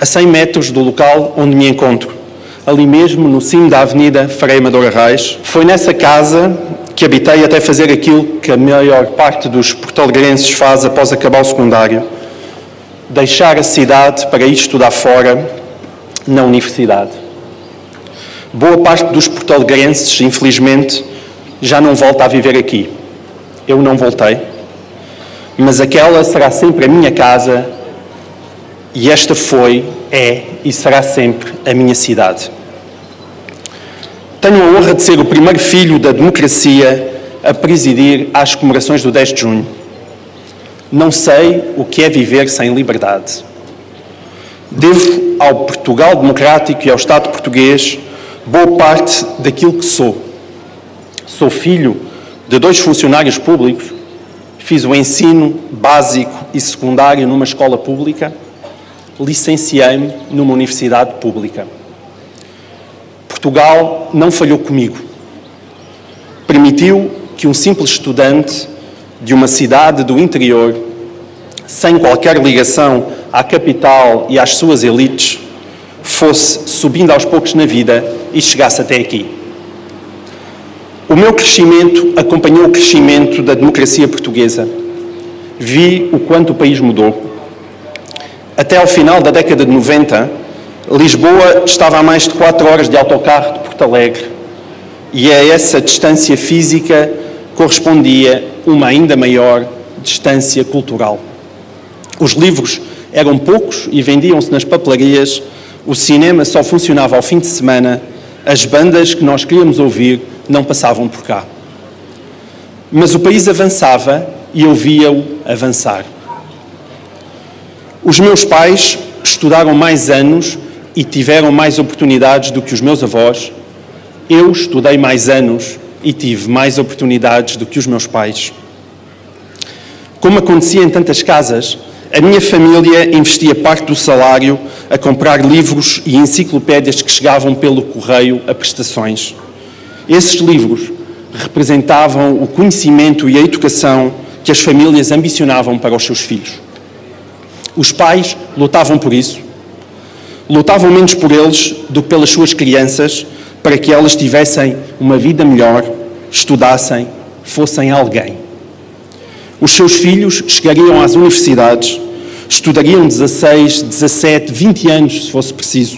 a 100 metros do local onde me encontro, ali mesmo no cimo da Avenida Frei Amador Arraes. Foi nessa casa que habitei até fazer aquilo que a maior parte dos porto-alegrenses faz após acabar o secundário: deixar a cidade para ir estudar fora, na universidade. Boa parte dos porto-alegrenses, infelizmente, já não volta a viver aqui. Eu não voltei, mas aquela será sempre a minha casa e esta foi, é e será sempre a minha cidade. Tenho a honra de ser o primeiro filho da democracia a presidir às comemorações do 10 de junho. Não sei o que é viver sem liberdade. Devo ao Portugal democrático e ao Estado português boa parte daquilo que sou. Sou filho de 2 funcionários públicos, fiz o ensino básico e secundário numa escola pública, licenciei-me numa universidade pública. Portugal não falhou comigo. Permitiu que um simples estudante de uma cidade do interior, sem qualquer ligação à capital e às suas elites, fosse subindo aos poucos na vida e chegasse até aqui. O meu crescimento acompanhou o crescimento da democracia portuguesa. Vi o quanto o país mudou. Até ao final da década de 90, Lisboa estava a mais de 4 horas de autocarro de Porto Alegre e a essa distância física correspondia uma ainda maior distância cultural. Os livros eram poucos e vendiam-se nas papelarias, o cinema só funcionava ao fim de semana, as bandas que nós queríamos ouvir não passavam por cá. Mas o país avançava e eu via-o avançar. Os meus pais estudaram mais anos e tiveram mais oportunidades do que os meus avós. Eu estudei mais anos e tive mais oportunidades do que os meus pais. Como acontecia em tantas casas, a minha família investia parte do salário a comprar livros e enciclopédias que chegavam pelo correio a prestações. Esses livros representavam o conhecimento e a educação que as famílias ambicionavam para os seus filhos. Os pais lutavam por isso. Lutavam menos por eles do que pelas suas crianças, para que elas tivessem uma vida melhor, estudassem, fossem alguém. Os seus filhos chegariam às universidades, estudariam 16, 17, 20 anos, se fosse preciso.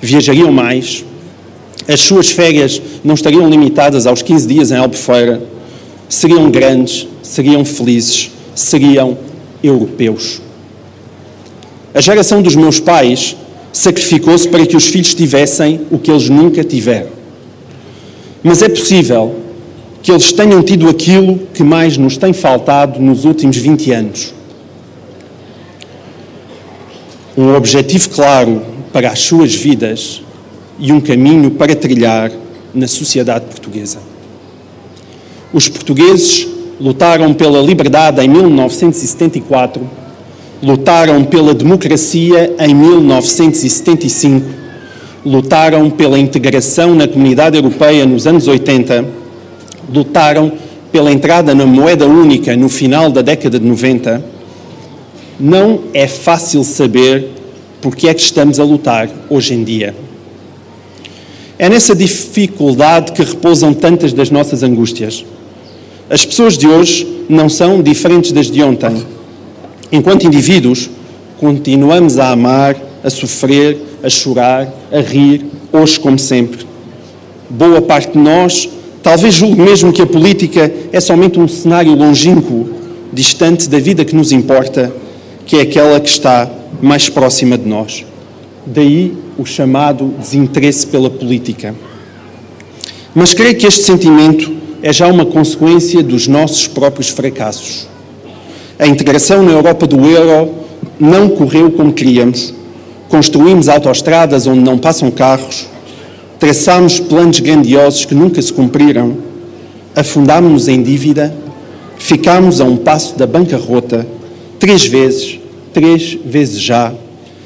Viajariam mais. As suas férias não estariam limitadas aos 15 dias em Albufeira. Seriam grandes, seriam felizes, seriam europeus. A geração dos meus pais sacrificou-se para que os filhos tivessem o que eles nunca tiveram. Mas é possível que eles tenham tido aquilo que mais nos tem faltado nos últimos 20 anos. Um objetivo claro para as suas vidas e um caminho para trilhar na sociedade portuguesa. Os portugueses lutaram pela liberdade em 1974, lutaram pela democracia em 1975, lutaram pela integração na comunidade europeia nos anos 80, lutaram pela entrada na moeda única no final da década de 90. Não é fácil saber porque é que estamos a lutar hoje em dia. É nessa dificuldade que repousam tantas das nossas angústias. As pessoas de hoje não são diferentes das de ontem. Enquanto indivíduos, continuamos a amar, a sofrer, a chorar, a rir, hoje como sempre. Boa parte de nós talvez julgue mesmo que a política é somente um cenário longínquo, distante da vida que nos importa, que é aquela que está mais próxima de nós. Daí o chamado desinteresse pela política. Mas creio que este sentimento é já uma consequência dos nossos próprios fracassos. A integração na Europa do euro não correu como queríamos. Construímos autoestradas onde não passam carros, traçámos planos grandiosos que nunca se cumpriram, afundámos-nos em dívida, ficámos a um passo da bancarrota, 3 vezes já,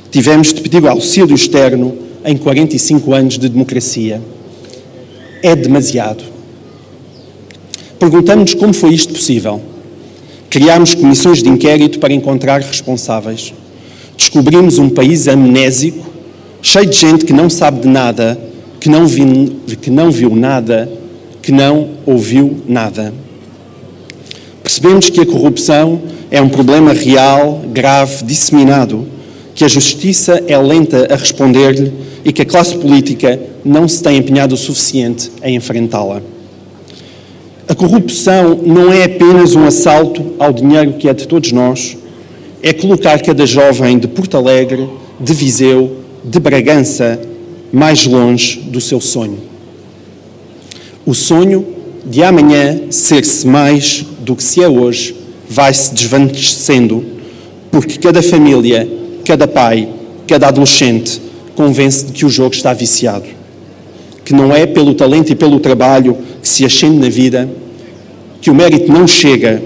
tivemos de pedir auxílio externo em 45 anos de democracia. É demasiado. Perguntamos-nos como foi isto possível. Criámos comissões de inquérito para encontrar responsáveis. Descobrimos um país amnésico, cheio de gente que não sabe de nada, que não viu nada, que não ouviu nada. Percebemos que a corrupção é um problema real, grave, disseminado, que a justiça é lenta a responder-lhe e que a classe política não se tem empenhado o suficiente em enfrentá-la. A corrupção não é apenas um assalto ao dinheiro que é de todos nós, é colocar cada jovem de Porto Alegre, de Viseu, de Bragança, mais longe do seu sonho. O sonho de amanhã ser-se mais do que se é hoje vai-se desvanecendo, porque cada família, cada pai, cada adolescente convence de que o jogo está viciado, que não é pelo talento e pelo trabalho que se ascende na vida, que o mérito não chega,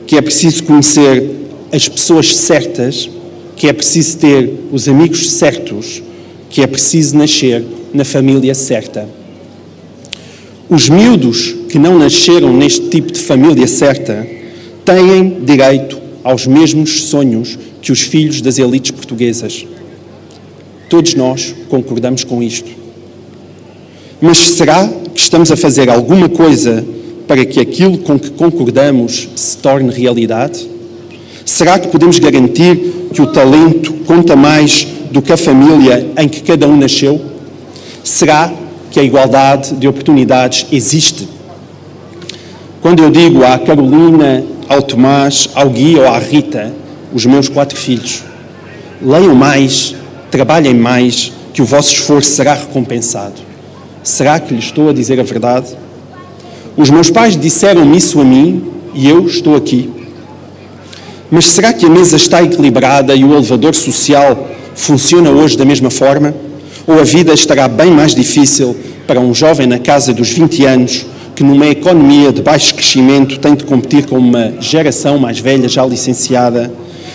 que é preciso conhecer as pessoas certas, que é preciso ter os amigos certos, que é preciso nascer na família certa. Os miúdos que não nasceram neste tipo de família certa têm direito aos mesmos sonhos que os filhos das elites portuguesas. Todos nós concordamos com isto. Mas será que estamos a fazer alguma coisa para que aquilo com que concordamos se torne realidade? Será que podemos garantir que o talento conta mais do que a família em que cada um nasceu? Será que a igualdade de oportunidades existe? Quando eu digo à Carolina, ao Tomás, ao Gui ou à Rita, os meus 4 filhos, leiam mais, trabalhem mais, que o vosso esforço será recompensado. Será que lhes estou a dizer a verdade? Os meus pais disseram-me isso a mim e eu estou aqui. Mas será que a mesa está equilibrada e o elevador social funciona hoje da mesma forma? Ou a vida estará bem mais difícil para um jovem na casa dos 20 anos que numa economia de baixo crescimento tem de competir com uma geração mais velha já licenciada,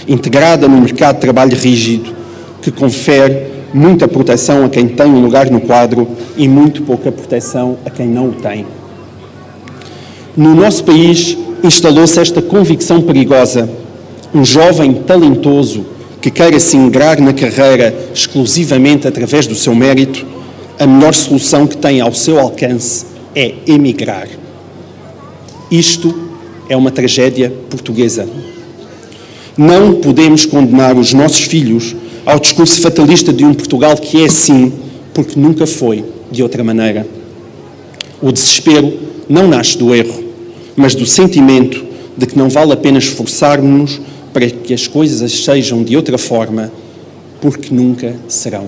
integrada num mercado de trabalho rígido, que confere muita proteção a quem tem um lugar no quadro e muito pouca proteção a quem não o tem? No nosso país instalou-se esta convicção perigosa. Um jovem talentoso que queira se ingrar na carreira exclusivamente através do seu mérito, a melhor solução que tem ao seu alcance é emigrar. Isto é uma tragédia portuguesa. Não podemos condenar os nossos filhos ao discurso fatalista de um Portugal que é assim, porque nunca foi de outra maneira. O desespero não nasce do erro, mas do sentimento de que não vale a pena esforçarmos-nos para que as coisas sejam de outra forma, porque nunca serão.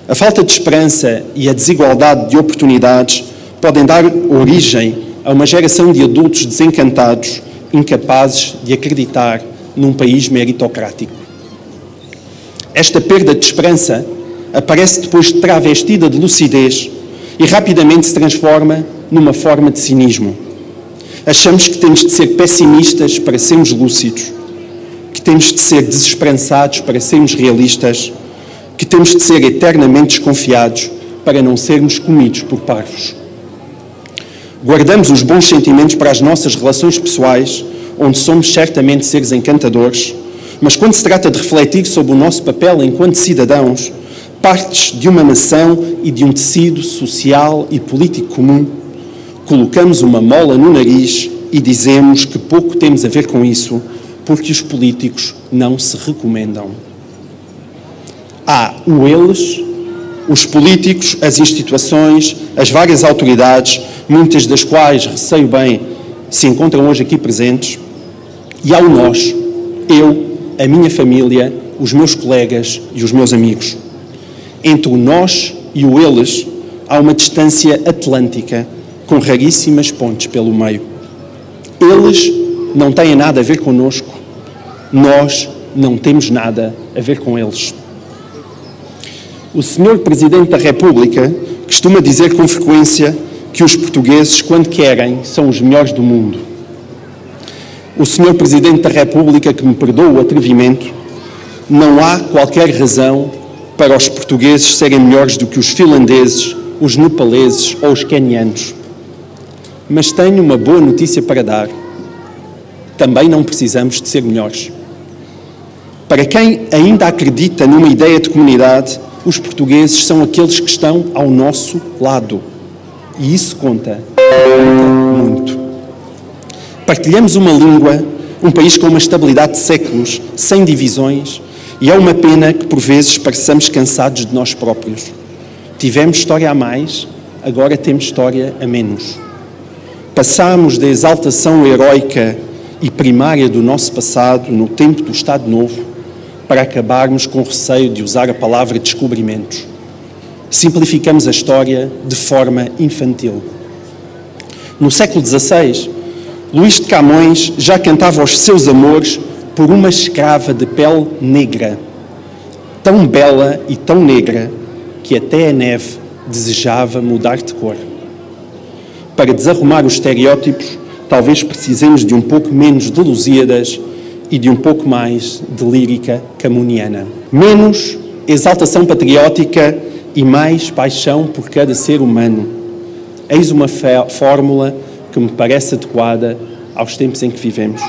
A falta de esperança e a desigualdade de oportunidades podem dar origem a uma geração de adultos desencantados, incapazes de acreditar num país meritocrático. Esta perda de esperança aparece depois travestida de lucidez e rapidamente se transforma numa forma de cinismo. Achamos que temos de ser pessimistas para sermos lúcidos, que temos de ser desesperançados para sermos realistas, que temos de ser eternamente desconfiados para não sermos comidos por parvos. Guardamos os bons sentimentos para as nossas relações pessoais, onde somos certamente seres encantadores, mas quando se trata de refletir sobre o nosso papel enquanto cidadãos, partes de uma nação e de um tecido social e político comum, colocamos uma mola no nariz e dizemos que pouco temos a ver com isso, porque os políticos não se recomendam. Há o eles, os políticos, as instituições, as várias autoridades, muitas das quais, receio bem, se encontram hoje aqui presentes, e há o nós, eu, a minha família, os meus colegas e os meus amigos. Entre o nós e o eles há uma distância atlântica, com raríssimas pontes pelo meio. Eles não têm nada a ver connosco, nós não temos nada a ver com eles. O Sr. Presidente da República costuma dizer com frequência que os portugueses, quando querem, são os melhores do mundo. O Sr. Presidente da República, que me perdoa o atrevimento, não há qualquer razão para os portugueses serem melhores do que os finlandeses, os nepaleses ou os quenianos. Mas tenho uma boa notícia para dar. Também não precisamos de ser melhores. Para quem ainda acredita numa ideia de comunidade, os portugueses são aqueles que estão ao nosso lado. E isso conta muito. Partilhamos uma língua, um país com uma estabilidade de séculos, sem divisões, e é uma pena que por vezes pareçamos cansados de nós próprios. Tivemos história a mais, agora temos história a menos. Passámos da exaltação heroica e primária do nosso passado, no tempo do Estado Novo, para acabarmos com o receio de usar a palavra descobrimentos. Simplificamos a história de forma infantil. No século XVI, Luís de Camões já cantava aos seus amores por uma escrava de pele negra, tão bela e tão negra que até a neve desejava mudar de cor. Para desarrumar os estereótipos, talvez precisemos de um pouco menos de Lusíadas e de um pouco mais de lírica camuniana. Menos exaltação patriótica e mais paixão por cada ser humano. Eis uma fórmula que me parece adequada aos tempos em que vivemos.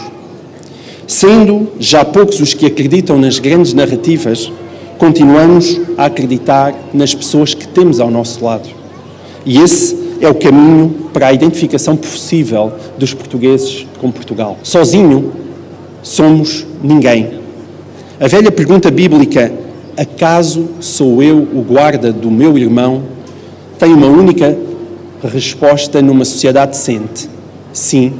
Sendo já poucos os que acreditam nas grandes narrativas, continuamos a acreditar nas pessoas que temos ao nosso lado. E esse é o caminho para a identificação possível dos portugueses com Portugal. Sozinho, somos ninguém. A velha pergunta bíblica, acaso sou eu o guarda do meu irmão, tem uma única resposta numa sociedade decente. Sim,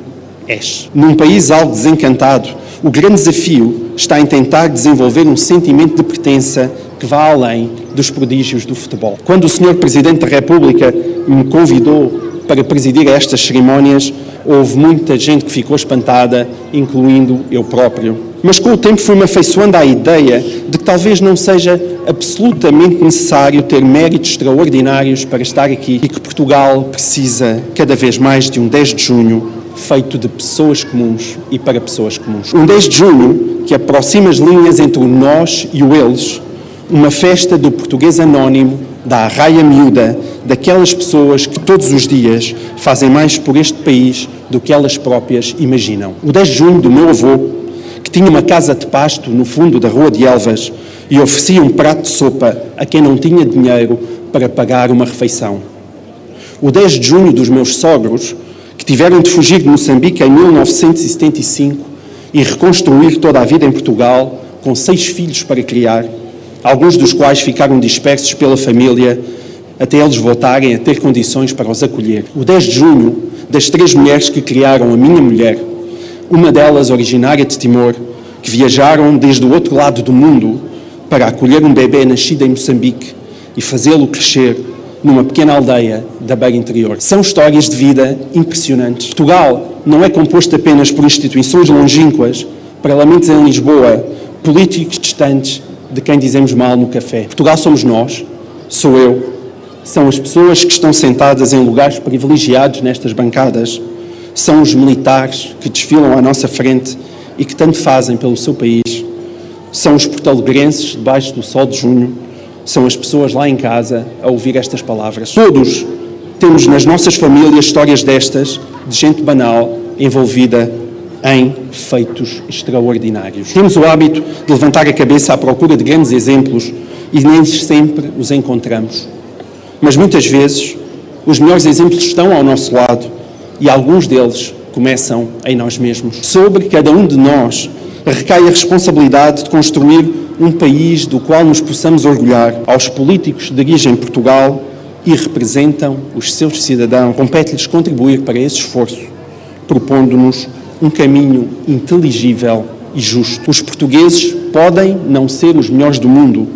és. Num país algo desencantado, o grande desafio está em tentar desenvolver um sentimento de pertença que vá além dos prodígios do futebol. Quando o Sr. Presidente da República me convidou para presidir estas cerimónias, houve muita gente que ficou espantada, incluindo eu próprio. Mas com o tempo fui-me afeiçoando à ideia de que talvez não seja absolutamente necessário ter méritos extraordinários para estar aqui e que Portugal precisa cada vez mais de um 10 de junho feito de pessoas comuns e para pessoas comuns. Um 10 de junho que aproxima as linhas entre o nós e o eles, uma festa do português anónimo, da arraia miúda, daquelas pessoas que todos os dias fazem mais por este país do que elas próprias imaginam. O 10 de junho do meu avô, que tinha uma casa de pasto no fundo da Rua de Elvas e oferecia um prato de sopa a quem não tinha dinheiro para pagar uma refeição. O 10 de junho dos meus sogros, que tiveram de fugir de Moçambique em 1975 e reconstruir toda a vida em Portugal, com 6 filhos para criar, alguns dos quais ficaram dispersos pela família até eles voltarem a ter condições para os acolher. O 10 de junho, das 3 mulheres que criaram a minha mulher, uma delas originária de Timor, que viajaram desde o outro lado do mundo para acolher um bebê nascido em Moçambique e fazê-lo crescer numa pequena aldeia da beira interior. São histórias de vida impressionantes. Portugal não é composto apenas por instituições longínquas, parlamentos em Lisboa, políticos distantes de quem dizemos mal no café. Portugal somos nós, sou eu, são as pessoas que estão sentadas em lugares privilegiados nestas bancadas, são os militares que desfilam à nossa frente e que tanto fazem pelo seu país, são os portalegrenses debaixo do sol de junho, são as pessoas lá em casa a ouvir estas palavras. Todos temos nas nossas famílias histórias destas, de gente banal envolvida em feitos extraordinários. Temos o hábito de levantar a cabeça à procura de grandes exemplos e nem sempre os encontramos. Mas muitas vezes os melhores exemplos estão ao nosso lado e alguns deles começam em nós mesmos. Sobre cada um de nós recai a responsabilidade de construir um país do qual nos possamos orgulhar. Aos políticos que dirigem Portugal e representam os seus cidadãos, compete-lhes contribuir para esse esforço, propondo-nos um caminho inteligível e justo. Os portugueses podem não ser os melhores do mundo,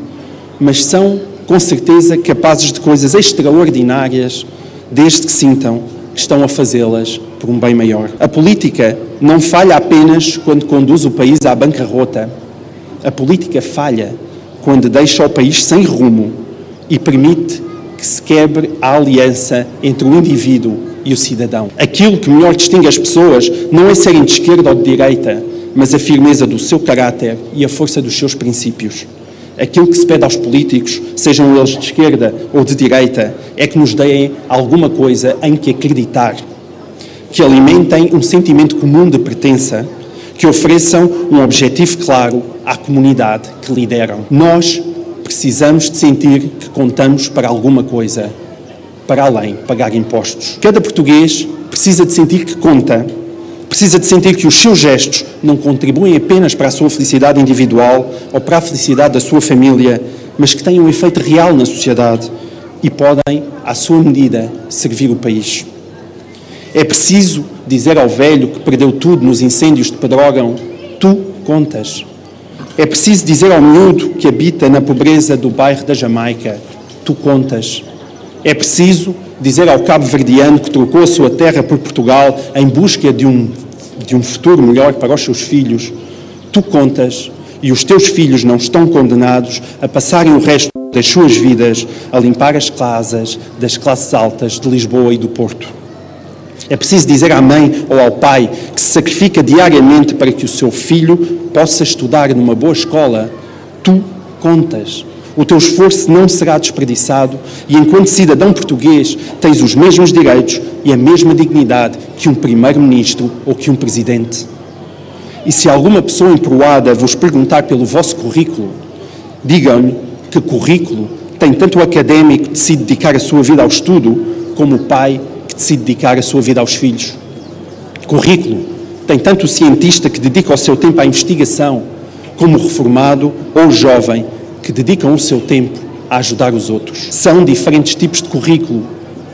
mas são, com certeza, capazes de coisas extraordinárias, desde que sintam que estão a fazê-las por um bem maior. A política não falha apenas quando conduz o país à bancarrota. A política falha quando deixa o país sem rumo e permite que se quebre a aliança entre o indivíduo e o cidadão. Aquilo que melhor distingue as pessoas não é serem de esquerda ou de direita, mas a firmeza do seu caráter e a força dos seus princípios. Aquilo que se pede aos políticos, sejam eles de esquerda ou de direita, é que nos deem alguma coisa em que acreditar, que alimentem um sentimento comum de pertença, que ofereçam um objetivo claro à comunidade que lideram. Nós precisamos de sentir que contamos para alguma coisa, para além de pagar impostos. Cada português precisa de sentir que conta, precisa de sentir que os seus gestos não contribuem apenas para a sua felicidade individual ou para a felicidade da sua família, mas que têm um efeito real na sociedade e podem, à sua medida, servir o país. É preciso dizer ao velho que perdeu tudo nos incêndios de Pedrógão: tu contas. É preciso dizer ao miúdo que habita na pobreza do bairro da Jamaica: tu contas. É preciso dizer ao cabo-verdiano que trocou a sua terra por Portugal em busca de um futuro melhor para os seus filhos: tu contas, e os teus filhos não estão condenados a passarem o resto das suas vidas a limpar as casas das classes altas de Lisboa e do Porto. É preciso dizer à mãe ou ao pai que se sacrifica diariamente para que o seu filho possa estudar numa boa escola: tu contas. O teu esforço não será desperdiçado e, enquanto cidadão português, tens os mesmos direitos e a mesma dignidade que um primeiro-ministro ou que um presidente. E se alguma pessoa emproada vos perguntar pelo vosso currículo, digam-lhe que currículo tem tanto o académico que se dedicar a sua vida ao estudo, como o pai que decide dedicar a sua vida aos filhos. Currículo tem tanto o cientista que dedica o seu tempo à investigação, como o reformado ou o jovem que dedicam o seu tempo a ajudar os outros. São diferentes tipos de currículo,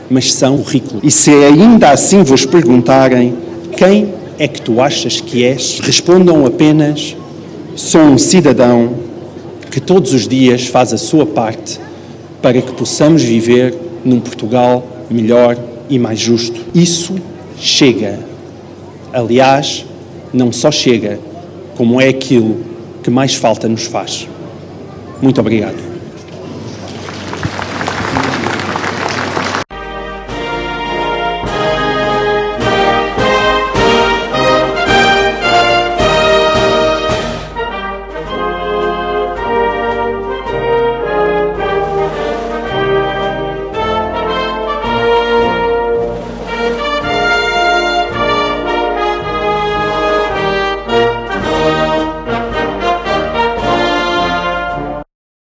mas são currículo. E se ainda assim vos perguntarem quem é que tu achas que és, respondam apenas: sou um cidadão que todos os dias faz a sua parte para que possamos viver num Portugal melhor e mais justo. Isso chega. Aliás, não só chega, como é aquilo que mais falta nos faz. Muito obrigado.